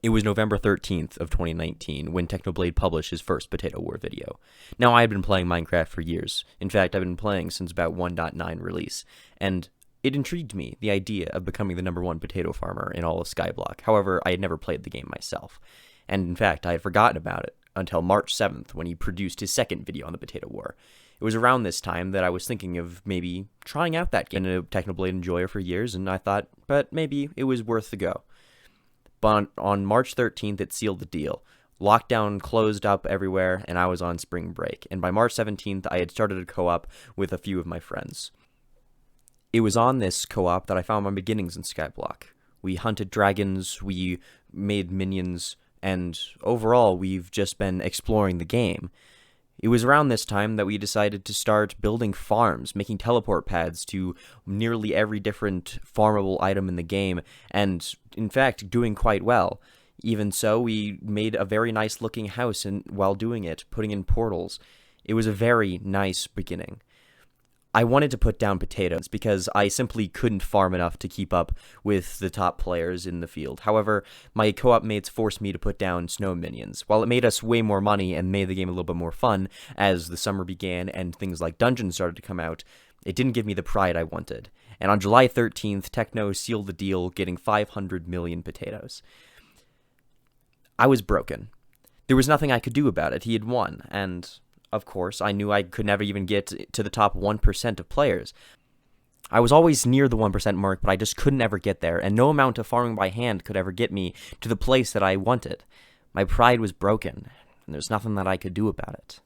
It was November 13th of 2019 when Technoblade published his first Potato War video. Now, I had been playing Minecraft for years. In fact, I've been playing since about 1.9 release, and it intrigued me, the idea of becoming the #1 potato farmer in all of Skyblock. However, I had never played the game myself, and in fact, I had forgotten about it until March 7th when he produced his second video on the Potato War. It was around this time that I was thinking of maybe trying out that game. I've been a Technoblade enjoyer for years, and I thought, but maybe it was worth the go. But on March 13th, it sealed the deal. Lockdown closed up everywhere, and I was on spring break. And by March 17th, I had started a co-op with a few of my friends. It was on this co-op that I found my beginnings in Skyblock. We hunted dragons, we made minions, and overall, we've just been exploring the game. It was around this time that we decided to start building farms, making teleport pads to nearly every different farmable item in the game, and in fact, doing quite well. Even so, we made a very nice looking house while doing it, putting in portals. It was a very nice beginning. I wanted to put down potatoes because I simply couldn't farm enough to keep up with the top players in the field. However, my co-op mates forced me to put down snow minions. While it made us way more money and made the game a little bit more fun as the summer began and things like dungeons started to come out, it didn't give me the pride I wanted. And on July 13th, Techno sealed the deal, getting 500 million potatoes. I was broken. There was nothing I could do about it. He had won, and of course, I knew I could never even get to the top 1% of players. I was always near the 1% mark, but I just couldn't ever get there, and no amount of farming by hand could ever get me to the place that I wanted. My pride was broken, and there's nothing that I could do about it.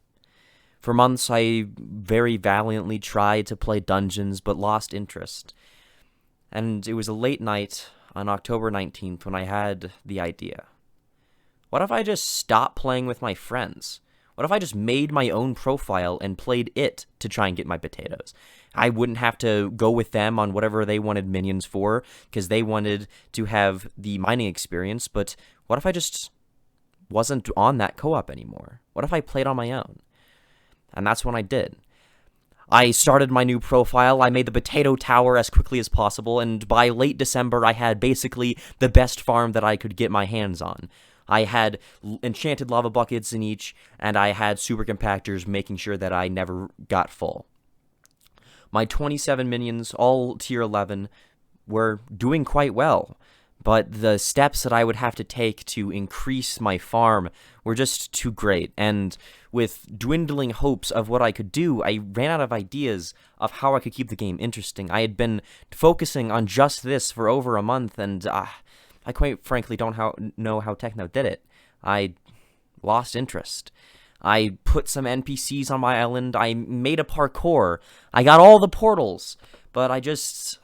For months, I very valiantly tried to play dungeons, but lost interest. And it was a late night on October 19th when I had the idea. What if I just stopped playing with my friends? What if I just made my own profile and played it to try and get my potatoes? I wouldn't have to go with them on whatever they wanted minions for, because they wanted to have the mining experience, but what if I just wasn't on that co-op anymore? What if I played on my own? And that's when I did. I started my new profile, I made the potato tower as quickly as possible, and by late December I had basically the best farm that I could get my hands on. I had enchanted lava buckets in each, and I had super compactors making sure that I never got full. My 27 minions, all tier 11, were doing quite well, but the steps that I would have to take to increase my farm were just too great, and with dwindling hopes of what I could do, I ran out of ideas of how I could keep the game interesting. I had been focusing on just this for over a month, and I quite frankly don't know how Techno did it. I lost interest. I put some NPCs on my island. I made a parkour. I got all the portals, but I just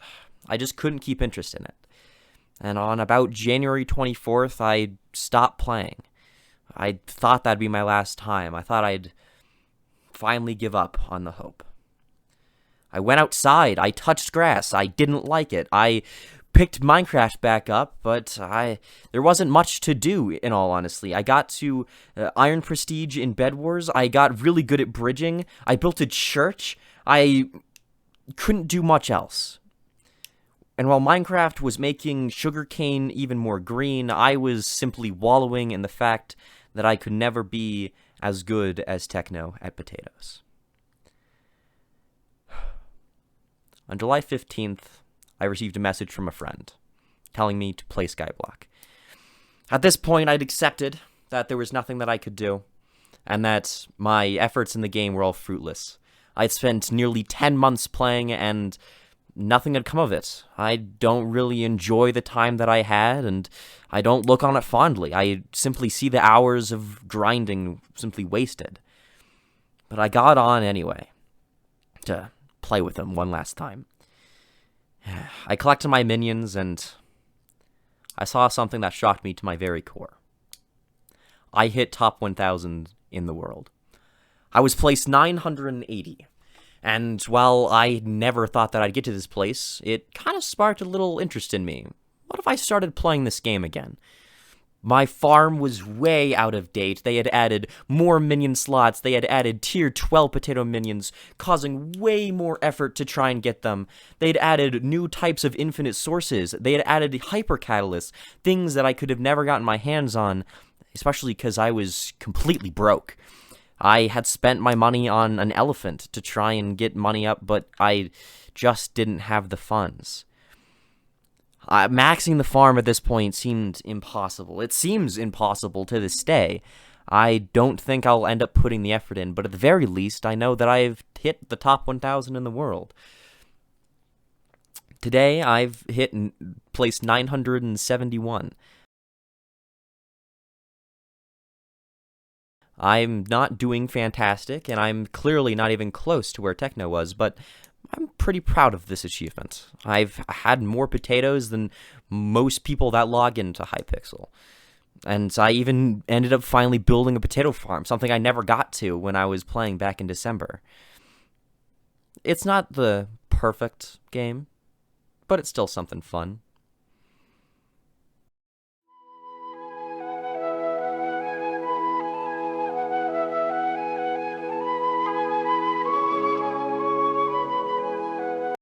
couldn't keep interest in it. And on about January 24th, I stopped playing. I thought that'd be my last time. I thought I'd finally give up on the hope. I went outside. I touched grass. I didn't like it. I picked Minecraft back up, but there wasn't much to do, in all honesty. I got to Iron Prestige in Bed Wars. I got really good at bridging. I built a church. I couldn't do much else. And while Minecraft was making sugarcane even more green, I was simply wallowing in the fact that I could never be as good as Techno at potatoes. On July 15th, I received a message from a friend telling me to play Skyblock. At this point, I'd accepted that there was nothing that I could do, and that my efforts in the game were all fruitless. I'd spent nearly 10 months playing, and nothing had come of it. I don't really enjoy the time that I had, and I don't look on it fondly. I simply see the hours of grinding simply wasted. But I got on anyway, to play with them one last time. I collected my minions, and I saw something that shocked me to my very core. I hit top 1,000 in the world. I was placed 980, and while I never thought that I'd get to this place, it kind of sparked a little interest in me. What if I started playing this game again? My farm was way out of date. They had added more minion slots. They had added tier 12 potato minions, causing way more effort to try and get them. They had added new types of infinite sources. They had added hyper catalysts, things that I could have never gotten my hands on, especially because I was completely broke. I had spent my money on an elephant to try and get money up, but I just didn't have the funds. Maxing the farm at this point seemed impossible. It seems impossible to this day. I don't think I'll end up putting the effort in, but at the very least, I know that I've hit the top 1,000 in the world. Today, I've hit place 971. I'm not doing fantastic, and I'm clearly not even close to where Techno was, but I'm pretty proud of this achievement. I've had more potatoes than most people that log into Hypixel. And I even ended up finally building a potato farm, something I never got to when I was playing back in December. It's not the perfect game, but it's still something fun.